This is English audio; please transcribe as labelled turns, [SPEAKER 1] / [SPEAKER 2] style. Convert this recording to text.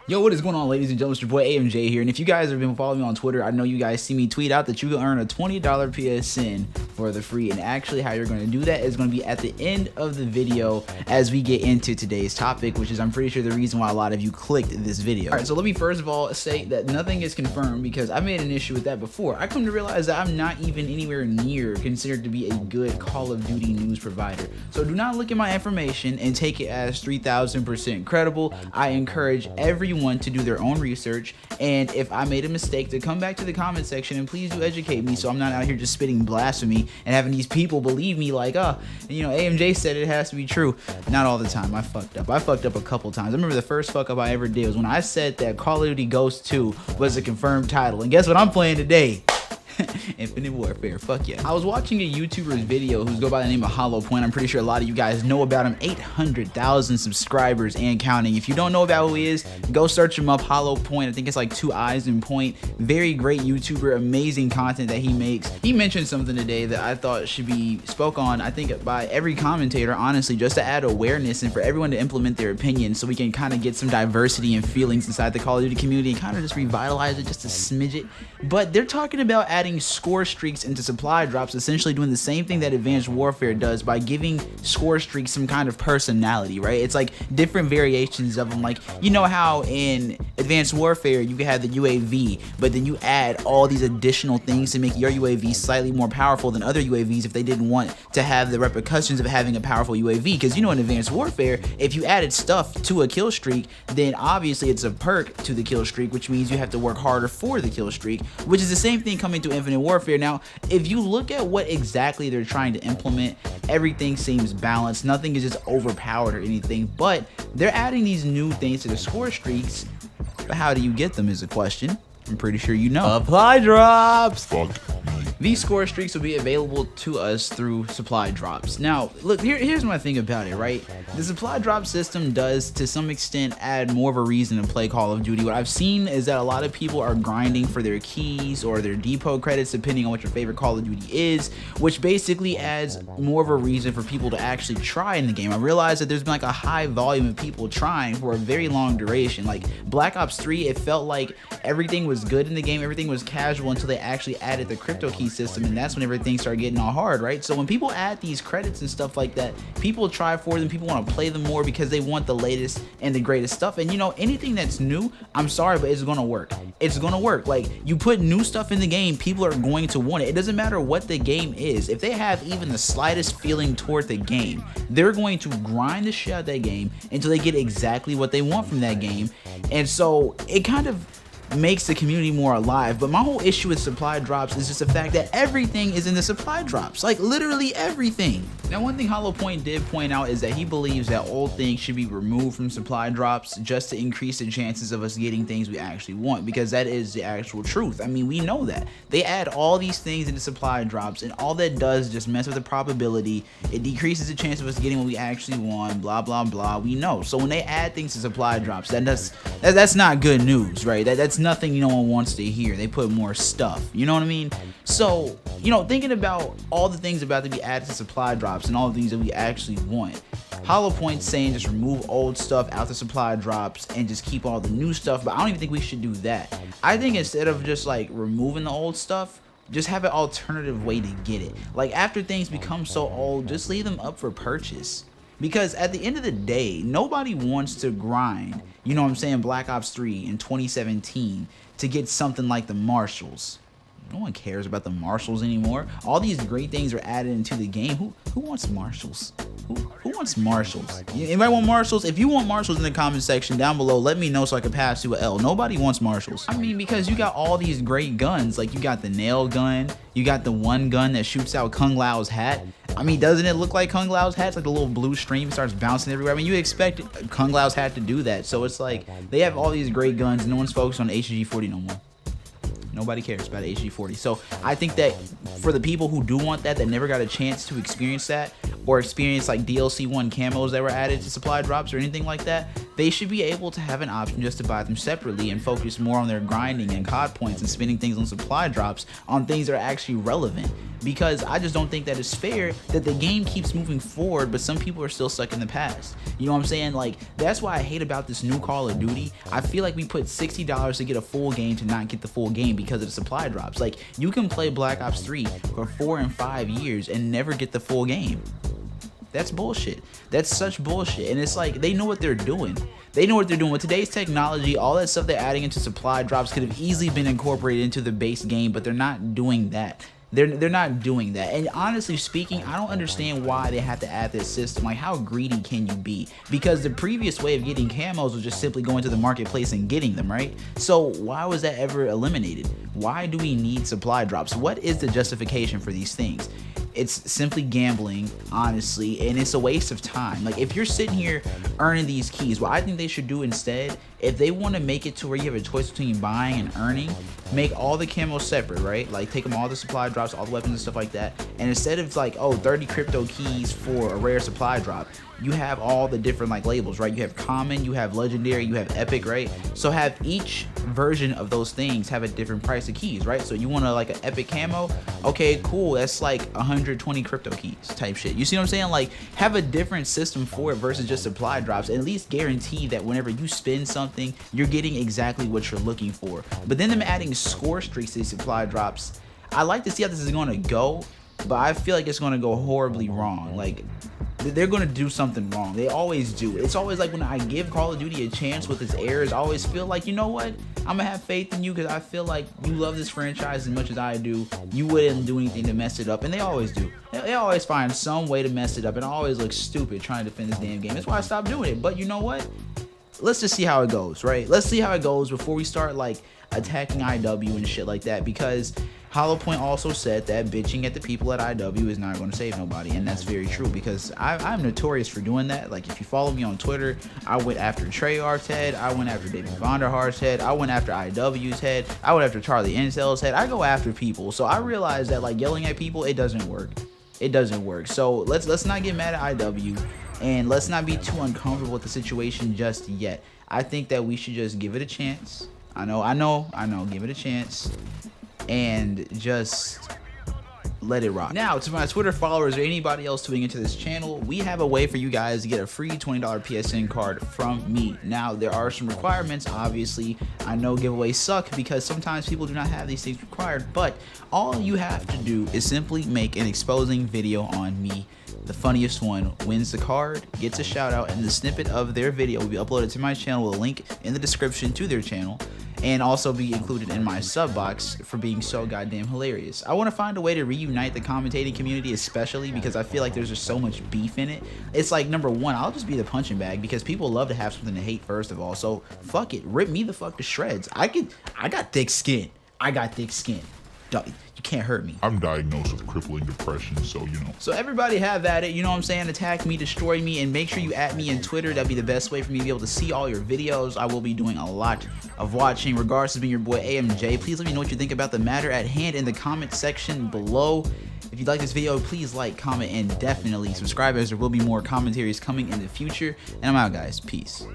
[SPEAKER 1] Yo, what is going on, ladies and gentlemen? It's your boy AMJ here, and if you guys have been following me on Twitter, I know you guys see me tweet out that you can earn a $20 PSN for the free, and actually how you're going to do that is going to be at the end of the video as we get into today's topic, which is, I'm pretty sure, the reason why a lot of you clicked this video. Alright, so let me first of all say that nothing is confirmed because I made an issue with that before. I come to realize that I'm not even anywhere near considered to be a good Call of Duty news provider, so do not look at my information and take it as 3000% credible. I encourage everyone to do their own research, and if I made a mistake, to come back to the comment section and please do educate me so I'm not out here just spitting blasphemy and having these people believe me like, AMJ said it has to be true. Not all the time. I fucked up a couple times. I remember the first fuck up I ever did was when I said that Call of Duty Ghost 2 was a confirmed title, and guess what I'm playing today? Infinite Warfare, fuck yeah. I was watching a YouTuber's video who's go by the name of Hollow Point. I'm pretty sure a lot of you guys know about him. 800,000 subscribers and counting. If you don't know about who he is, go search him up. Hollow Point. I think it's like 2 eyes in point. Very great YouTuber, amazing content that he makes. He mentioned something today that I thought should be spoke on, I think, by every commentator, honestly, just to add awareness and for everyone to implement their opinion so we can kind of get some diversity and feelings inside the Call of Duty community and kind of just revitalize it just a smidge it. But they're talking about adding score streaks into supply drops, essentially doing the same thing that Advanced Warfare does by giving score streaks some kind of personality, right? It's like different variations of them. Like, you know how in Advanced Warfare you can have the UAV, but then you add all these additional things to make your UAV slightly more powerful than other UAVs if they didn't want to have the repercussions of having a powerful UAV. Because, you know, in Advanced Warfare, if you added stuff to a kill streak, then obviously it's a perk to the kill streak, which means you have to work harder for the kill streak, which is the same thing coming to Infinite Warfare. Now, if you look at what exactly they're trying to implement, everything seems balanced. Nothing is just overpowered or anything, but they're adding these new things to the score streaks. But how do you get them is a question. I'm pretty sure you know. Supply drops! These score streaks will be available to us through supply drops. Now, look, here's my thing about it, right? The supply drop system does, to some extent, add more of a reason to play Call of Duty. What I've seen is that a lot of people are grinding for their keys or their depot credits, depending on what your favorite Call of Duty is, which basically adds more of a reason for people to actually try in the game. I realized that there's been like a high volume of people trying for a very long duration. Like Black Ops 3, it felt like everything was good in the game, everything was casual until they actually added the crypto key system, and that's when everything started getting all hard, right? So when people add these credits and stuff like that, people try for them, people want to play them more because they want the latest and the greatest stuff. And you know, anything that's new, I'm sorry, but it's gonna work. It's gonna work. Like, you put new stuff in the game, people are going to want it. It doesn't matter what the game is. If they have even the slightest feeling toward the game, they're going to grind the shit out of that game until they get exactly what they want from that game. And so it kind of makes the community more alive. But my whole issue with supply drops is just the fact that everything is in the supply drops, like literally everything. Now, one thing Hollow Point did point out is that he believes that old things should be removed from supply drops just to increase the chances of us getting things we actually want, because that is the actual truth. I mean, we know that they add all these things into supply drops, and all that does is just mess with the probability. It decreases the chance of us getting what we actually want, blah blah blah. We know. So when they add things to supply drops, that's not good news, right? That's nothing no one wants to hear. They put more stuff, you know what I mean? So, you know, thinking about all the things about to be added to supply drops and all the things that we actually want, Hollow Point's saying just remove old stuff out the supply drops and just keep all the new stuff, but I don't even think we should do that. I think instead of just like removing the old stuff, just have an alternative way to get it. Like, after things become so old, just leave them up for purchase. Because at the end of the day, nobody wants to grind, you know what I'm saying, Black Ops 3 in 2017 to get something like the Marshalls. No one cares about the Marshalls anymore. All these great things are added into the game. Who wants Marshalls? Who wants Marshalls? Anybody want Marshalls? If you want Marshalls in the comment section down below, let me know so I can pass you a L. Nobody wants Marshalls. I mean, because you got all these great guns. Like, you got the nail gun. You got the one gun that shoots out Kung Lao's hat. I mean, doesn't it look like Kung Lao's hat? It's like the little blue stream starts bouncing everywhere. I mean, you expect Kung Lao's hat to do that. So it's like they have all these great guns, and no one's focused on HG40 no more. Nobody cares about HG40. So I think that for the people who do want that never got a chance to experience that, or experience like DLC 1 camos that were added to supply drops or anything like that, they should be able to have an option just to buy them separately and focus more on their grinding and COD points and spending things on supply drops on things that are actually relevant. Because I just don't think that it's fair that the game keeps moving forward, but some people are still stuck in the past. You know what I'm saying? Like, that's why I hate about this new Call of Duty. I feel like we put $60 to get a full game to not get the full game because of the supply drops. Like, you can play Black Ops 3 for 4 and 5 years and never get the full game. That's bullshit. That's such bullshit. And it's like, they know what they're doing. They know what they're doing. With today's technology, all that stuff they're adding into supply drops could have easily been incorporated into the base game, but they're not doing that. They're not doing that. And honestly speaking, I don't understand why they have to add this system. Like, how greedy can you be? Because the previous way of getting camos was just simply going to the marketplace and getting them, right? So why was that ever eliminated? Why do we need supply drops? What is the justification for these things? It's simply gambling, honestly, and it's a waste of time. Like, if you're sitting here earning these keys, what I think they should do instead, if they want to make it to where you have a choice between buying and earning, make all the camos separate, right? Like, take them all the supply drops, all the weapons and stuff like that, and instead of like, oh, 30 crypto keys for a rare supply drop, you have all the different like labels, right? You have common, you have legendary, you have epic, right? So have each version of those things have a different price of keys, right? So you want to like an epic camo, okay, cool, that's like 120 crypto keys type shit. You see what I'm saying? Like, have a different system for it versus just supply drops. At least guarantee that whenever you spend something, you're getting exactly what you're looking for. But then them adding score streaks to these supply drops, I like to see how this is going to go, but I feel like it's going to go horribly wrong. Like, they're going to do something wrong. They always do. It's always like when I give Call of Duty a chance with its errors, I always feel like, you know what? I'm going to have faith in you because I feel like you love this franchise as much as I do. You wouldn't do anything to mess it up. And they always do. They always find some way to mess it up and always look stupid trying to defend this damn game. That's why I stopped doing it. But you know what? Let's just see how it goes, right? Let's see how it goes before we start like attacking IW and shit like that, because Hollow Point also said that bitching at the people at IW is not going to save nobody, and that's very true, because I'm notorious for doing that. Like, if you follow me on Twitter, I went after Treyarch's head, I went after David Vonderhaar's head, I went after IW's head, I went after Charlie Incel's head. I go after people, so I realize that like yelling at people, it doesn't work. It doesn't work. So let's not get mad at IW, and let's not be too uncomfortable with the situation just yet. I think that we should just give it a chance. I know, give it a chance and just let it rock. Now, to my Twitter followers or anybody else tuning into this channel, we have a way for you guys to get a free $20 PSN card from me. Now, there are some requirements. Obviously, I know giveaways suck because sometimes people do not have these things required, but all you have to do is simply make an exposing video on me. The funniest one wins the card, gets a shout out, and the snippet of their video will be uploaded to my channel with a link in the description to their channel, and also be included in my sub box for being so goddamn hilarious. I want to find a way to reunite the commentating community, especially because I feel like there's just so much beef in it. It's like, number one, I'll just be the punching bag because people love to have something to hate, first of all. So fuck it, rip me the fuck to shreds. I got thick skin. You can't hurt me.
[SPEAKER 2] I'm diagnosed with crippling depression, so you know.
[SPEAKER 1] So everybody have at it, you know what I'm saying? Attack me, destroy me, and make sure you at me on Twitter. That'd be the best way for me to be able to see all your videos. I will be doing a lot of watching. Regardless of being your boy AMJ, please let me know what you think about the matter at hand in the comment section below. If you like this video, please like, comment, and definitely subscribe, as there will be more commentaries coming in the future. And I'm out, guys. Peace.